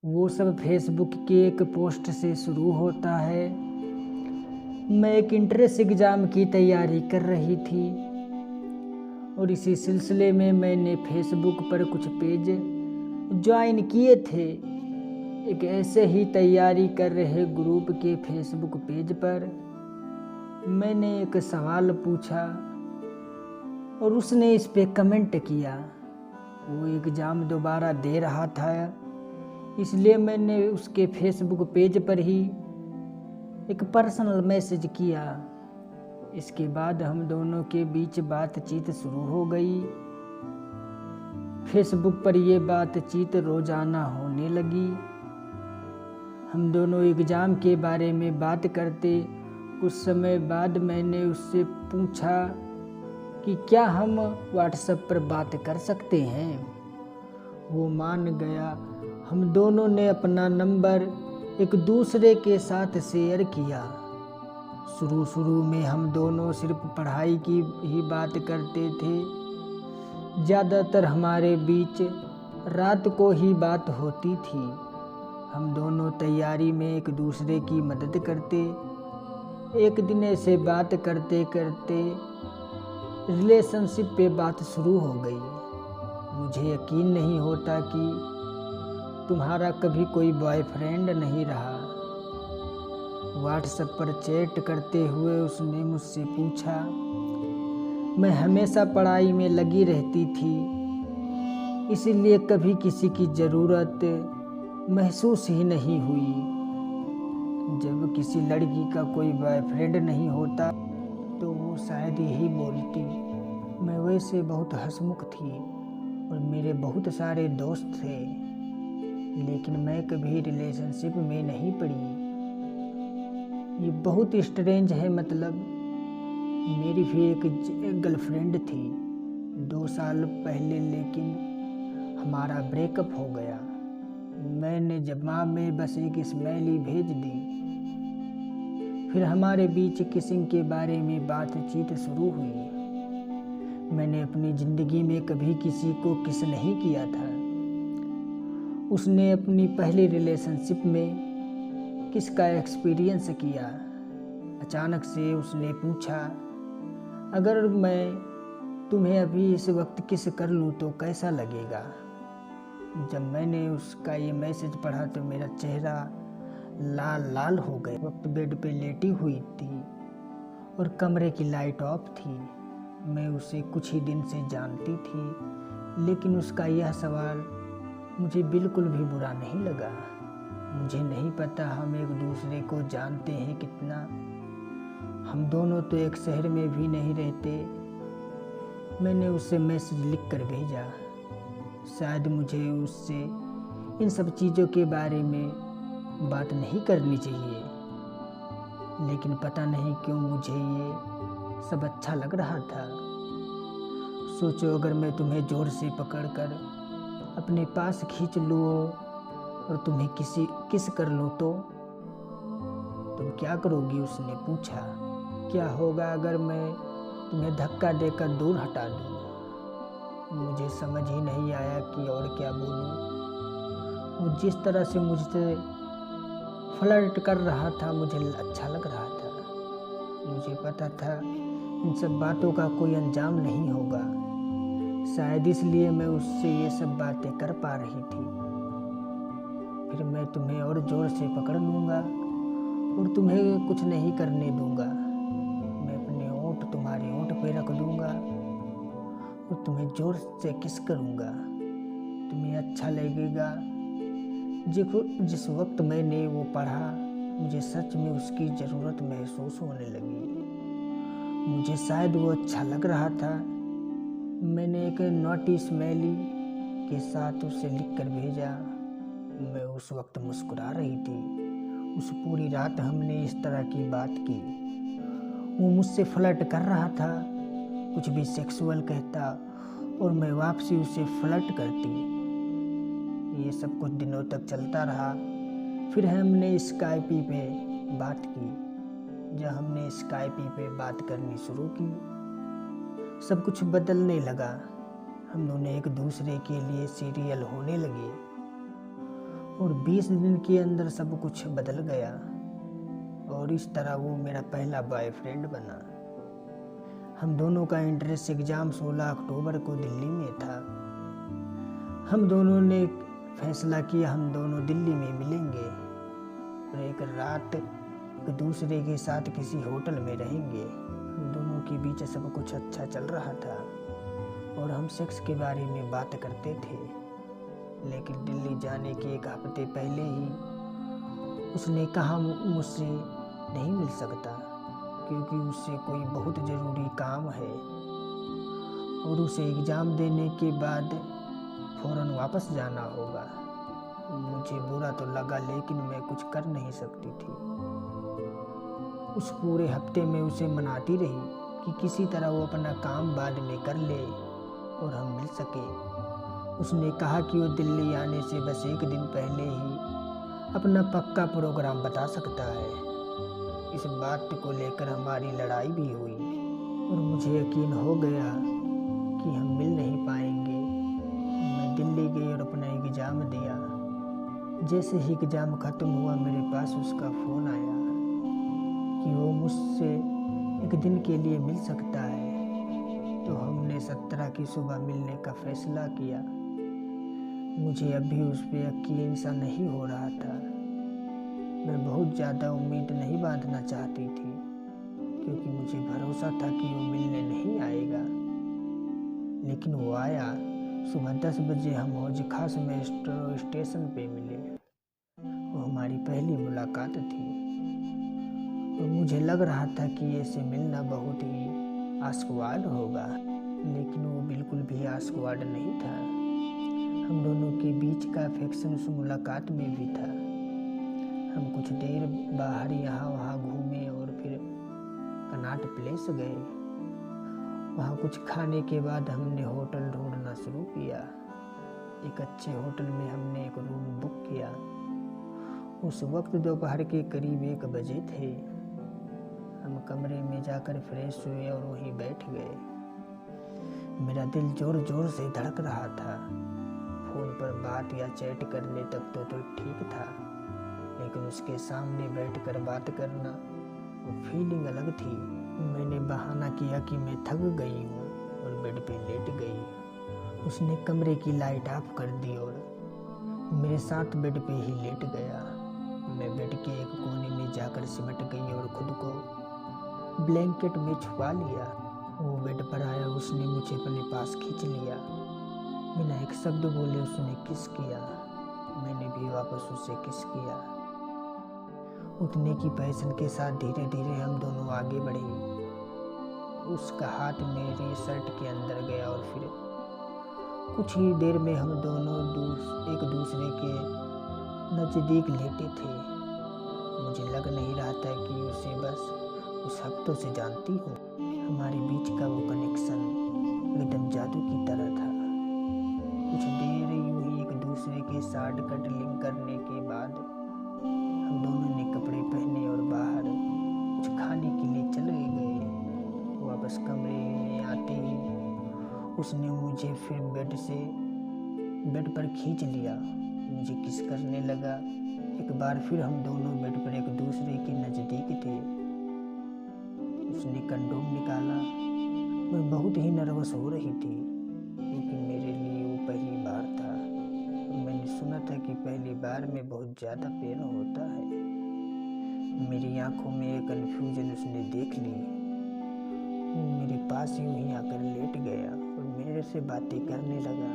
वो सब फेसबुक के एक पोस्ट से शुरू होता है। मैं एक इंट्रेंस एग्ज़ाम की तैयारी कर रही थी और इसी सिलसिले में मैंने फेसबुक पर कुछ पेज ज्वाइन किए थे। एक ऐसे ही तैयारी कर रहे ग्रुप के फेसबुक पेज पर मैंने एक सवाल पूछा और उसने इस पे कमेंट किया। वो एग्ज़ाम दोबारा दे रहा था, इसलिए मैंने उसके फेसबुक पेज पर ही एक पर्सनल मैसेज किया। इसके बाद हम दोनों के बीच बातचीत शुरू हो गई। फेसबुक पर ये बातचीत रोज़ाना होने लगी। हम दोनों एग्ज़ाम के बारे में बात करते। कुछ समय बाद मैंने उससे पूछा कि क्या हम व्हाट्सएप पर बात कर सकते हैं। वो मान गया। हम दोनों ने अपना नंबर एक दूसरे के साथ शेयर किया। शुरू में हम दोनों सिर्फ पढ़ाई की ही बात करते थे। ज़्यादातर हमारे बीच रात को ही बात होती थी। हम दोनों तैयारी में एक दूसरे की मदद करते। एक दिन ऐसे बात करते करते रिलेशनशिप पे बात शुरू हो गई। मुझे यकीन नहीं होता कि तुम्हारा कभी कोई बॉयफ्रेंड नहीं रहा। व्हाट्सएप पर चैट करते हुए उसने मुझसे पूछा। मैं हमेशा पढ़ाई में लगी रहती थी, इसीलिए कभी किसी की ज़रूरत महसूस ही नहीं हुई। जब किसी लड़की का कोई बॉयफ्रेंड नहीं होता तो वो शायद यही बोलती। मैं वैसे बहुत हंसमुख थी और मेरे बहुत सारे दोस्त थे, लेकिन मैं कभी रिलेशनशिप में नहीं पड़ी। ये बहुत स्ट्रेंज है। मतलब मेरी भी एक गर्लफ्रेंड थी 2 साल पहले, लेकिन हमारा ब्रेकअप हो गया। मैंने जवाब में बस एक स्माइली भेज दी। फिर हमारे बीच किसिंग के बारे में बातचीत शुरू हुई। मैंने अपनी ज़िंदगी में कभी किसी को किस नहीं किया था। उसने अपनी पहली रिलेशनशिप में किस का एक्सपीरियंस किया। अचानक से उसने पूछा, अगर मैं तुम्हें अभी इस वक्त किस कर लूँ तो कैसा लगेगा। जब मैंने उसका ये मैसेज पढ़ा तो मेरा चेहरा लाल लाल हो गया। वक्त बेड पे लेटी हुई थी और कमरे की लाइट ऑफ थी। मैं उसे कुछ ही दिन से जानती थी, लेकिन उसका यह सवाल मुझे बिल्कुल भी बुरा नहीं लगा। मुझे नहीं पता हम एक दूसरे को जानते हैं कितना। हम दोनों तो एक शहर में भी नहीं रहते। मैंने उसे मैसेज लिख कर भेजा। शायद मुझे उससे इन सब चीज़ों के बारे में बात नहीं करनी चाहिए, लेकिन पता नहीं क्यों मुझे ये सब अच्छा लग रहा था। सोचो, अगर मैं तुम्हें ज़ोर से पकड़कर अपने पास खींच लूँ और तुम्हें किस कर लूँ तो तुम क्या करोगी। उसने पूछा। क्या होगा अगर मैं तुम्हें धक्का देकर दूर हटा दूँ। मुझे समझ ही नहीं आया कि और क्या बोलूँ। वो जिस तरह से मुझसे फ्लर्ट कर रहा था मुझे अच्छा लग रहा था। मुझे पता था इन सब बातों का कोई अंजाम नहीं होगा। शायद इसलिए मैं उससे ये सब बातें कर पा रही थी। फिर मैं तुम्हें और ज़ोर से पकड़ लूँगा और तुम्हें कुछ नहीं करने दूँगा। मैं अपने होंठ तुम्हारे होंठ पे रख दूँगा और तुम्हें ज़ोर से किस करूँगा। तुम्हें अच्छा लगेगा। जिस वक्त मैंने वो पढ़ा मुझे सच में उसकी ज़रूरत महसूस होने लगी। मुझे शायद वो अच्छा लग रहा था। मैंने एक नोटी स्माइली के साथ उसे लिख कर भेजा। मैं उस वक्त मुस्कुरा रही थी। उस पूरी रात हमने इस तरह की बात की। वो मुझसे फ्लर्ट कर रहा था, कुछ भी सेक्सुअल कहता और मैं वापसी उसे फ्लर्ट करती। ये सब कुछ दिनों तक चलता रहा। फिर हमने स्काइपी पे बात की। जब हमने स्काइपी पे बात करनी शुरू की, सब कुछ बदलने लगा। हम दोनों एक दूसरे के लिए सीरियल होने लगे। और 20 दिन के अंदर सब कुछ बदल गया और इस तरह वो मेरा पहला बॉयफ्रेंड बना। हम दोनों का एंट्रेंस एग्ज़ाम 16 अक्टूबर को दिल्ली में था। हम दोनों ने फैसला किया हम दोनों दिल्ली में मिलेंगे और एक रात एक दूसरे के साथ किसी होटल में रहेंगे। हम दोनों के बीच सब कुछ अच्छा चल रहा था और हम सेक्स के बारे में बात करते थे, लेकिन दिल्ली जाने के एक हफ्ते पहले ही उसने कहा मुझसे नहीं मिल सकता क्योंकि उससे कोई बहुत ज़रूरी काम है और उसे एग्ज़ाम देने के बाद फ़ौरन वापस जाना होगा। मुझे बुरा तो लगा लेकिन मैं कुछ कर नहीं सकती थी। उस पूरे हफ्ते में उसे मनाती रही कि किसी तरह वो अपना काम बाद में कर ले और हम मिल सके। उसने कहा कि वो दिल्ली आने से बस एक दिन पहले ही अपना पक्का प्रोग्राम बता सकता है। इस बात को लेकर हमारी लड़ाई भी हुई और मुझे यकीन हो गया कि हम मिल नहीं पाएंगे। मैं दिल्ली गई और अपना एग्ज़ाम दिया। जैसे ही एग्ज़ाम ख़त्म हुआ मेरे पास उसका फ़ोन आया कि वो मुझसे एक दिन के लिए मिल सकता है। तो हमने 17 की सुबह मिलने का फ़ैसला किया। मुझे अभी उस पर यकीन सा नहीं हो रहा था। मैं बहुत ज़्यादा उम्मीद नहीं बांधना चाहती थी क्योंकि मुझे भरोसा था कि वो मिलने नहीं आएगा, लेकिन वो आया। सुबह 10 बजे हम हौज खास मेट्रो स्टेशन पे मिले। वो हमारी पहली मुलाकात थी और मुझे लग रहा था कि ऐसे मिलना बहुत ही आस्वाद होगा, लेकिन वो बिल्कुल भी आस्वाद नहीं था। हम दोनों के बीच का अफेक्शन उस मुलाकात में भी था। हम कुछ देर बाहर यहाँ वहाँ घूमे और फिर कनॉट प्लेस गए। वहाँ कुछ खाने के बाद हमने होटल ढूंढना शुरू किया। एक अच्छे होटल में हमने एक रूम बुक किया। उस वक्त दोपहर के करीब 1 बजे थे। हम कमरे में जाकर फ्रेश हुए और वहीं बैठ गए। मेरा दिल जोर जोर से धड़क रहा था। फ़ोन पर बात या चैट करने तक तो ठीक था, लेकिन उसके सामने बैठकर बात करना वो फीलिंग अलग थी। मैंने बहाना किया कि मैं थक गई हूँ और बेड पे लेट गई। उसने कमरे की लाइट ऑफ कर दी और मेरे साथ बेड पे ही लेट गया। मैं बेड के एक कोने में जाकर सिमट गई और खुद को ब्लैंकेट में छुपा लिया। वो बेड पर आया, उसने मुझे अपने पास खींच लिया। बिना एक शब्द बोले उसने किस किया। मैंने भी वापस उसे किस किया। उठने की पैशन के साथ धीरे धीरे हम दोनों आगे बढ़े। उसका हाथ मेरी शर्ट के अंदर गया और फिर कुछ ही देर में हम दोनों एक दूसरे के नज़दीक लेटे थे। मुझे लग नहीं रहा था कि उसे बस उस हफ्तों से जानती हूँ। हमारे बीच का वो कनेक्शन एकदम जादू की तरह था। कुछ देर यूं ही एक दूसरे के साथ कटलिंग करने के बाद हम दोनों ने कपड़े पहने और बाहर कुछ खाने के लिए चले गए। वापस कमरे में आते ही उसने मुझे फिर बेड पर खींच लिया, मुझे किस करने लगा। एक बार फिर हम दोनों बेड पर एक दूसरे के नज़दीक थे। उसने कंडोम निकाला। मैं बहुत ही नर्वस हो रही थी क्योंकि मेरे लिए वो पहली बार था और मैंने सुना था कि पहली बार में बहुत ज़्यादा पेन होता है। मेरी आंखों में एक कन्फ्यूजन उसने देख ली। वो मेरे पास यूं ही आकर लेट गया और मेरे से बातें करने लगा।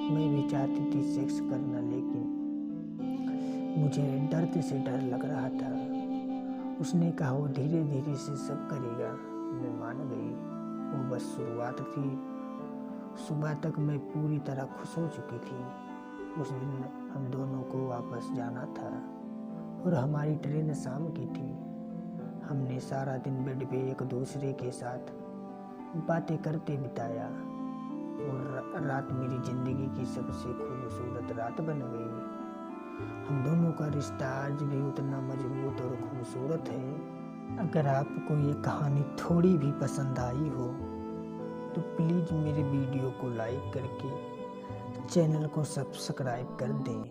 मैं भी चाहती थी सेक्स करना, लेकिन मुझे दर्द से डर लग रहा था। उसने कहा वो धीरे धीरे से सब करेगा। मैं मान गई। वो बस शुरुआत थी। सुबह तक मैं पूरी तरह खुश हो चुकी थी। उस दिन हम दोनों को वापस जाना था और हमारी ट्रेन शाम की थी। हमने सारा दिन बेड पे एक दूसरे के साथ बातें करते बिताया और रात मेरी ज़िंदगी की सबसे खूबसूरत रात बन गई। हम दोनों का रिश्ता आज भी उतना मजबूत और खूबसूरत है। अगर आपको ये कहानी थोड़ी भी पसंद आई हो तो प्लीज़ मेरे वीडियो को लाइक करके चैनल को सब्सक्राइब कर दें।